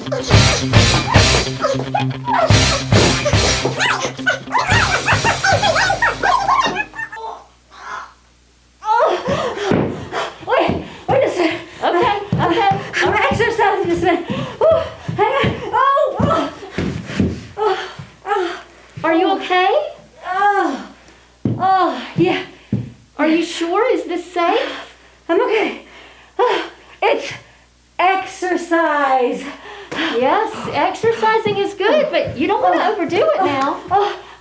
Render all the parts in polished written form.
Wait a second. Okay. I'm exercising this minute. Hang on. Are you okay? Yeah. Are you sure? Is this safe? I'm okay. It's exercise. Yes, exercising is good, but you don't want to overdo it now.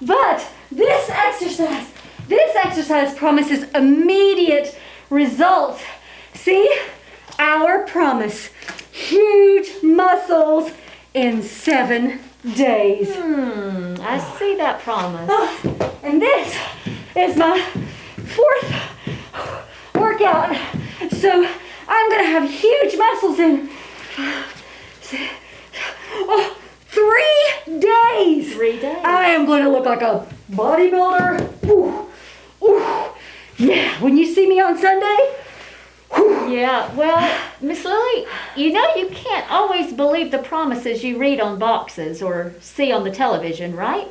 But this exercise promises immediate results. See? Our promise. Huge muscles in 7 days. I see that promise. And this is my 4th workout. So I'm going to have huge muscles in 3 days. 3 days. I am going to look like a bodybuilder. Yeah, when you see me on Sunday. Yeah, well, Miss Lily, you know you can't always believe the promises you read on boxes or see on the television, right?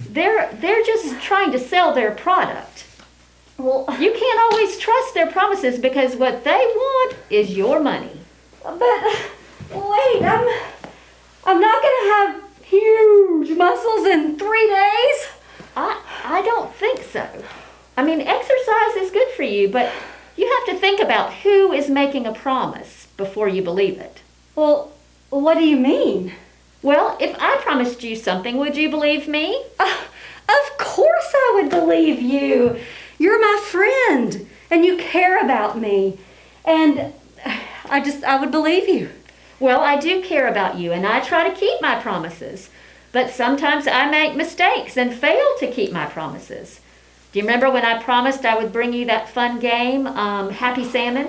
They're just trying to sell their product. Well, You can't always trust their promises because what they want is your money. but wait, I'm not going to have huge muscles in 3 days. I don't think so. I mean, exercise is good for you, but you have to think about who is making a promise before you believe it. Well, what do you mean? Well, if I promised you something, would you believe me? Of course I would believe you. You're my friend and you care about me. And I would believe you. Well, I do care about you and I try to keep my promises. But sometimes I make mistakes and fail to keep my promises. Do you remember when I promised I would bring you that fun game, Happy Salmon?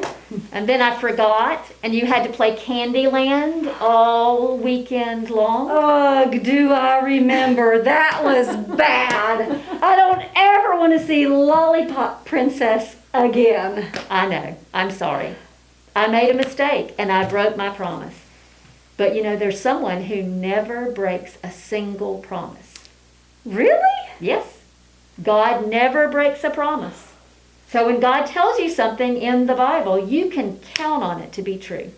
And then I forgot and you had to play Candyland all weekend long? Ugh, do I remember. That was bad. I don't ever want to see Lollipop Princess again. I know. I'm sorry. I made a mistake and I broke my promise. But you know, there's someone who never breaks a single promise. Really? Yes. God never breaks a promise. So when God tells you something in the Bible, you can count on it to be true.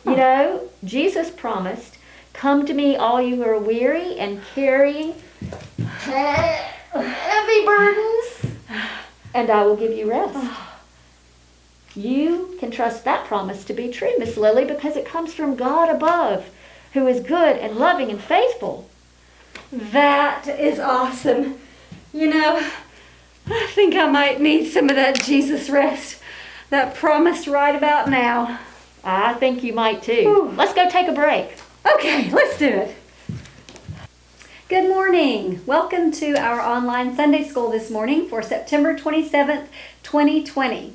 You know, Jesus promised, "Come to me, all you who are weary and carrying heavy burdens, and I will give you rest." You can trust that promise to be true, Miss Lily, because it comes from God above, who is good and loving and faithful. That is awesome. You know, I think I might need some of that Jesus rest, that promise right about now. I think you might too. Whew. Let's go take a break. Okay, let's do it. Good morning. Welcome to our online Sunday school this morning for September 27th, 2020.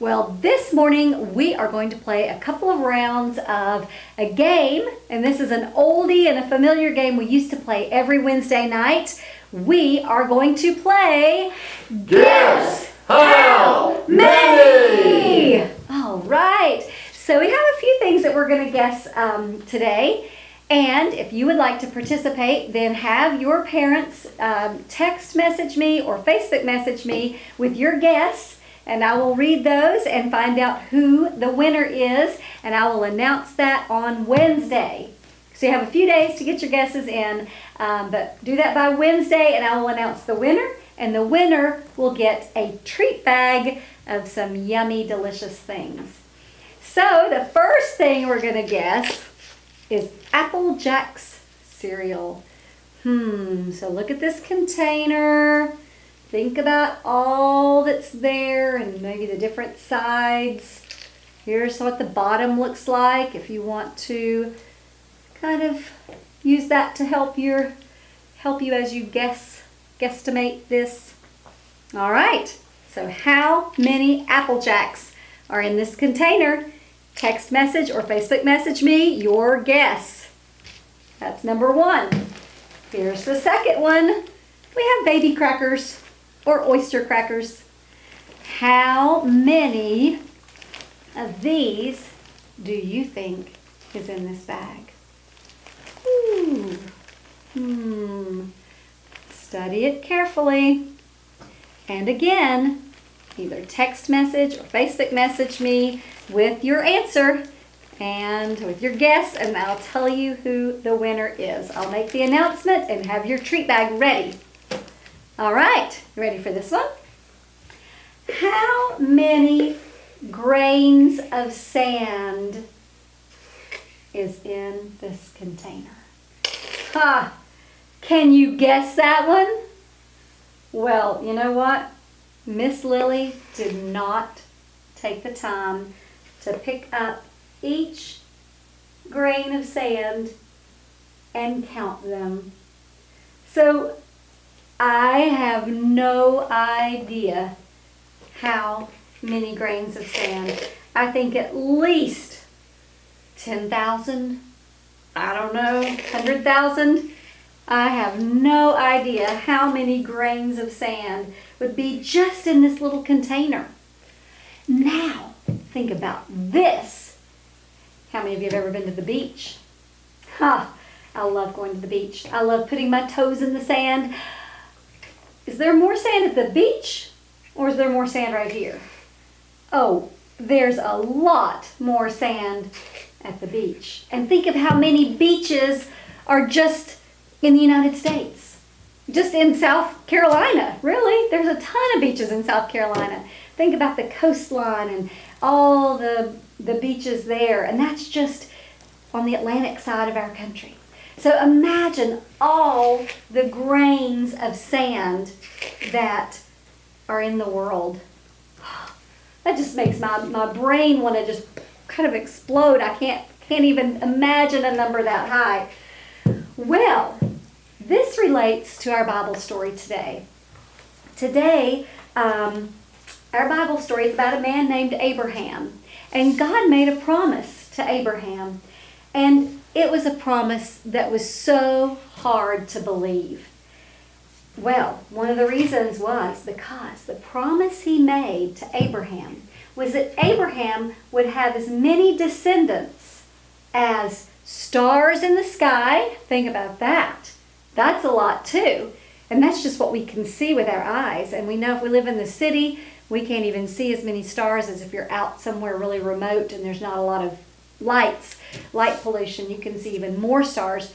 Well, this morning we are going to play a couple of rounds of a game, and this is an oldie and a familiar game we used to play every Wednesday night. We are going to play Guess How Many? All right. So we have a few things that we're going to guess today. And if you would like to participate, then have your parents text message me or Facebook message me with your guess. And I will read those and find out who the winner is. And I will announce that on Wednesday. So you have a few days to get your guesses in, but do that by Wednesday and I will announce the winner, and the winner will get a treat bag of some yummy, delicious things. So the first thing we're going to guess is Apple Jacks cereal. So look at this container. Think about all that's there and maybe the different sides. Here's what the bottom looks like if you want to kind of use that to help you as you guesstimate this. All right, so how many Apple Jacks are in this container? Text message or Facebook message me your guess. That's number one. Here's the second one. We have baby crackers or oyster crackers. How many of these do you think is in this bag? Ooh. Study it carefully. And again, either text message or Facebook message me with your answer and with your guess, and I'll tell you who the winner is. I'll make the announcement and have your treat bag ready. All right, you ready for this one? How many grains of sand is in this container? Ha! Can you guess that one? Well, you know what? Miss Lily did not take the time to pick up each grain of sand and count them. So I have no idea how many grains of sand. I think at least 10,000. I don't know, 100,000. I have no idea how many grains of sand would be just in this little container. Now, think about this. How many of you have ever been to the beach? Ha! I love going to the beach. I love putting my toes in the sand. Is there more sand at the beach, or is there more sand right here? Oh, there's a lot more sand at the beach. And think of how many beaches are just in the United States. Just in South Carolina, really. There's a ton of beaches in South Carolina. Think about the coastline and all the beaches there. And that's just on the Atlantic side of our country. So imagine all the grains of sand that are in the world. That just makes my brain want to just kind of explode. I can't even imagine a number that high. Well, this relates to our Bible story today. Today, our Bible story is about a man named Abraham. And God made a promise to Abraham. And it was a promise that was so hard to believe. Well, one of the reasons was because the promise he made to Abraham was that Abraham would have as many descendants as stars in the sky. Think about that. That's a lot too. And that's just what we can see with our eyes. And we know if we live in the city, we can't even see as many stars as if you're out somewhere really remote and there's not a lot of light pollution. You can see even more stars.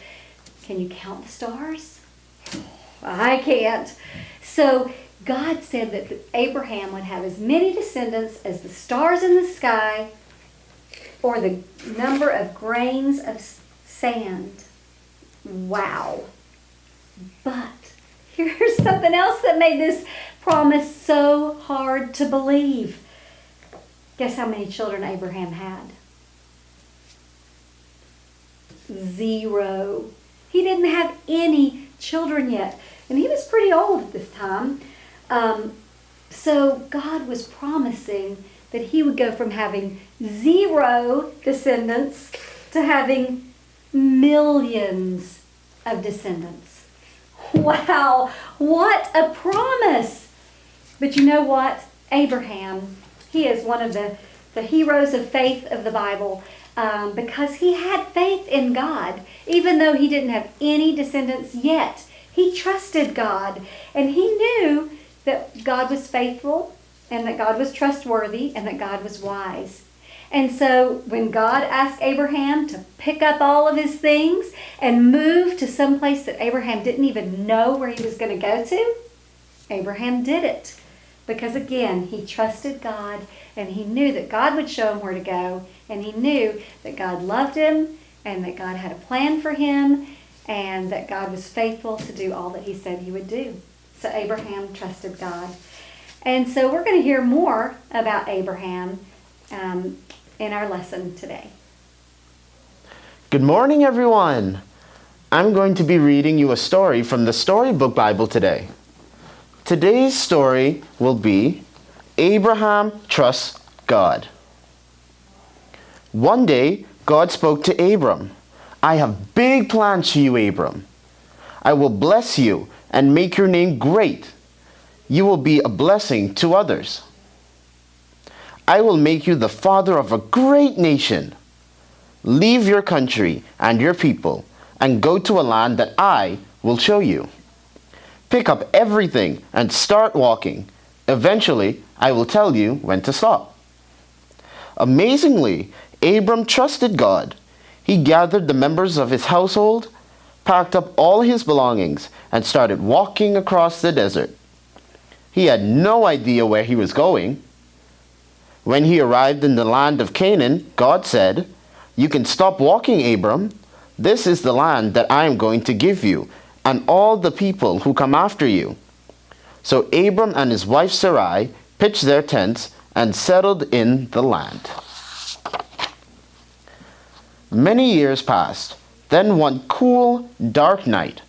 Can you count the stars? I can't. So God said that Abraham would have as many descendants as the stars in the sky or the number of grains of sand. Wow. But here's something else that made this promise so hard to believe. Guess how many children Abraham had? 0. He didn't have any children yet. And he was pretty old at this time. So God was promising that he would go from having 0 descendants to having millions of descendants. Wow, what a promise! But you know what? Abraham, he is one of the heroes of faith of the Bible because he had faith in God. Even though he didn't have any descendants yet, he trusted God. And he knew that God was faithful and that God was trustworthy and that God was wise. And so when God asked Abraham to pick up all of his things and move to some place that Abraham didn't even know where he was going to go to, Abraham did it. Because again, he trusted God and he knew that God would show him where to go. And he knew that God loved him and that God had a plan for him and that God was faithful to do all that he said he would do. So Abraham trusted God. And so we're going to hear more about Abraham in our lesson today. Good morning, everyone. I'm going to be reading you a story from the Storybook Bible today. Today's story will be Abraham Trusts God. One day, God spoke to Abram. I have big plans for you, Abram. I will bless you and make your name great. You will be a blessing to others. I will make you the father of a great nation. Leave your country and your people and go to a land that I will show you. Pick up everything and start walking. Eventually, I will tell you when to stop." Amazingly, Abram trusted God. He gathered the members of his household, packed up all his belongings, and started walking across the desert. He had no idea where he was going. When he arrived in the land of Canaan, God said, "You can stop walking, Abram. This is the land that I am going to give you, and all the people who come after you." So Abram and his wife Sarai pitched their tents and settled in the land. Many years passed. Then one cool, dark night,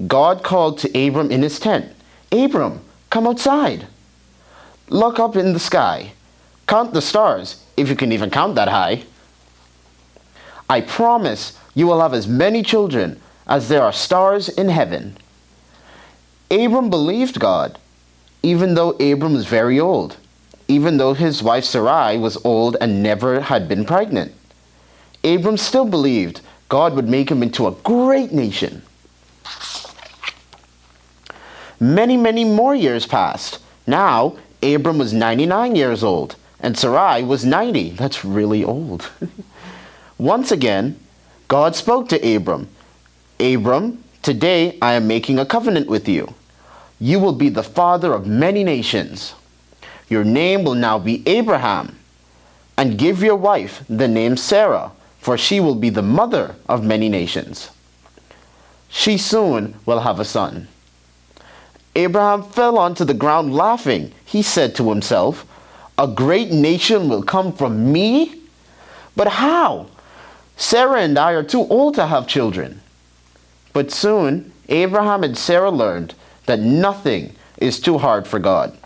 God called to Abram in his tent, "Abram, come outside. Look up in the sky. Count the stars, if you can even count that high. I promise you will have as many children as there are stars in heaven." Abram believed God, even though Abram was very old, even though his wife Sarai was old and never had been pregnant. Abram still believed God would make him into a great nation. Many, many more years passed. Now, Abram was 99 years old, and Sarai was 90. That's really old. Once again, God spoke to Abram. "Abram, today I am making a covenant with you. You will be the father of many nations. Your name will now be Abraham, and give your wife the name Sarah, for she will be the mother of many nations. She soon will have a son." Abraham fell onto the ground laughing. He said to himself, "A great nation will come from me? But how? Sarah and I are too old to have children." But soon, Abraham and Sarah learned that nothing is too hard for God.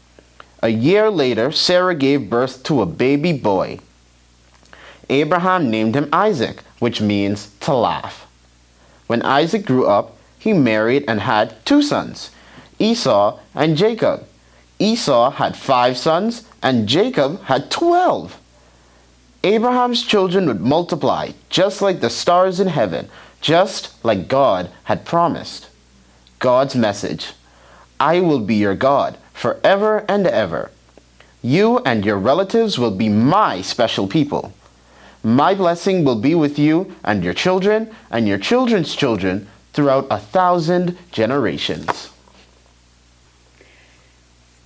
A year later, Sarah gave birth to a baby boy. Abraham named him Isaac, which means to laugh. When Isaac grew up, he married and had 2 sons, Esau and Jacob. Esau had 5 sons, and Jacob had 12. Abraham's children would multiply just like the stars in heaven, just like God had promised. God's message: "I will be your God forever and ever. You and your relatives will be my special people. My blessing will be with you and your children's children throughout 1,000 generations."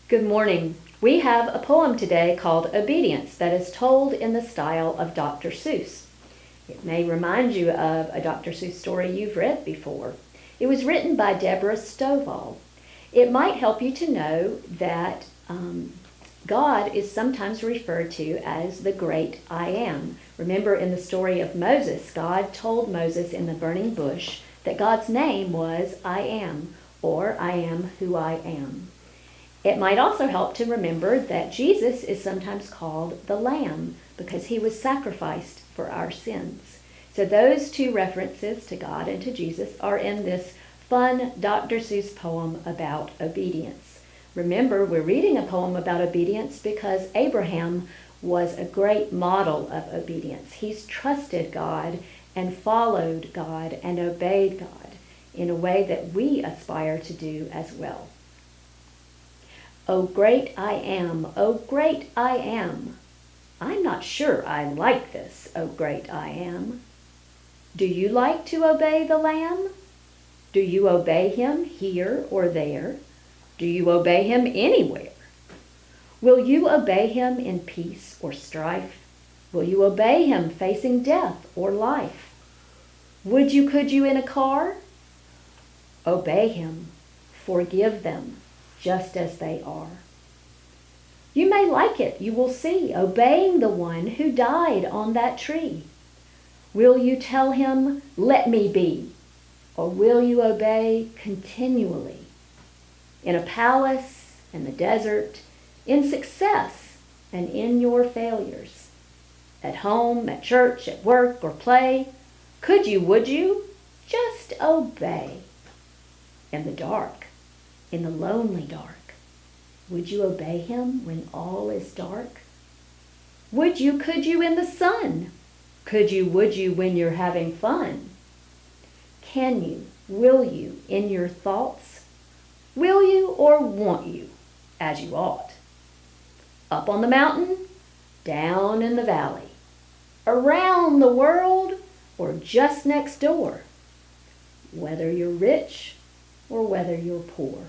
Good morning. We have a poem today called Obedience that is told in the style of Dr. Seuss. It may remind you of a Dr. Seuss story you've read before. It was written by Deborah Stovall. It might help you to know that God is sometimes referred to as the great I am. Remember in the story of Moses, God told Moses in the burning bush that God's name was I am, or I am who I am. It might also help to remember that Jesus is sometimes called the Lamb because he was sacrificed for our sins. So those 2 references to God and to Jesus are in this fun Dr. Seuss poem about obedience. Remember, we're reading a poem about obedience because Abraham was a great model of obedience. He's trusted God and followed God and obeyed God in a way that we aspire to do as well. "O great I am, O great I am. I'm not sure I like this, O great I am. Do you like to obey the Lamb? Do you obey him here or there? Do you obey him anywhere? Will you obey him in peace or strife? Will you obey him facing death or life? Could you in a car? Obey him, forgive them, just as they are. You may like it, you will see, obeying the one who died on that tree. Will you tell him, let me be? Or will you obey continually? In a palace, in the desert, in success, and in your failures. At home, at church, at work, or play. Would you? Just obey. In the dark, in the lonely dark. Would you obey him when all is dark? Could you in the sun? Could you, would you when you're having fun? Can you, will you in your thoughts? Will you or won't you, as you ought? Up on the mountain, down in the valley, around the world, or just next door, whether you're rich or whether you're poor.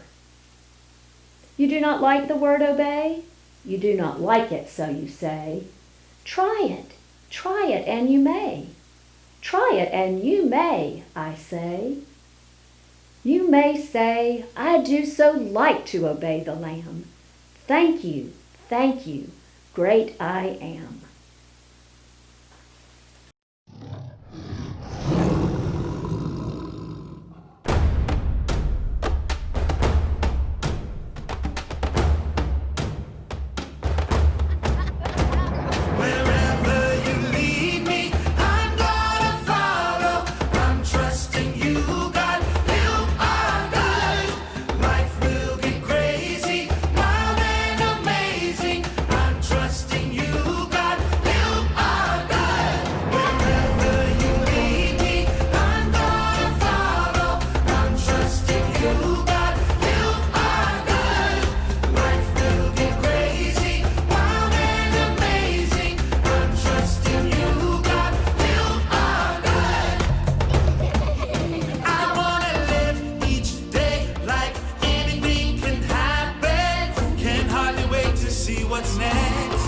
You do not like the word obey? You do not like it, so you say. Try it, and you may. Try it, and you may, I say. You may say, I do so like to obey the Lamb. Thank you, great I am. What's next?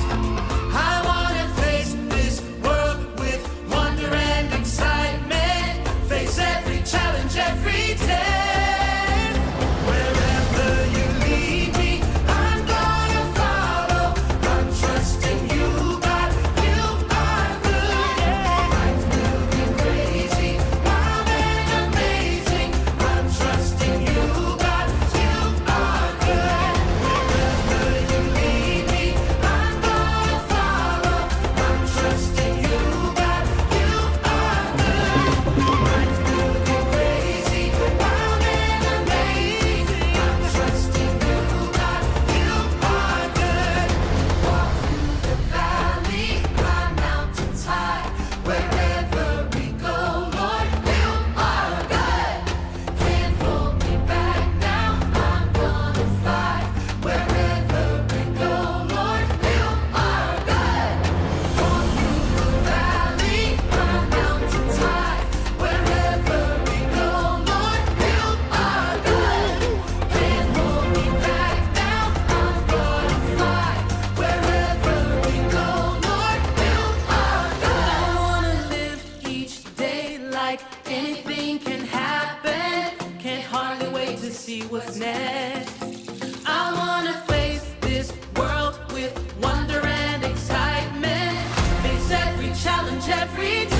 I wanna face this world with wonder and excitement. Face every challenge, every test. Wherever you lead me, I'm gonna follow. I'm trusting you, God. You are good. Life will be crazy, wild and amazing. I'm trusting you, God. You are good. Wherever you lead me, I'm gonna follow. I'm trusting you, God. You are good. Life will be crazy, wild and amazing. I'm trusting you, God. You are good. Walk through the valley, climb mountains high. Wherever we go, Lord, you are good. Can't hold me back now. I'm gonna fly. Wherever we go, Lord, you are good. Walk through the valley, climb mountains high. Wherever we go, Lord, you are good. Can't hold me back now. I'm gonna fly. Wherever we go, Lord, you are good. I wanna live each day like anything can happen. Can't hardly wait to see what's next. I wanna face this world with wonder and excitement. Face every challenge, every day.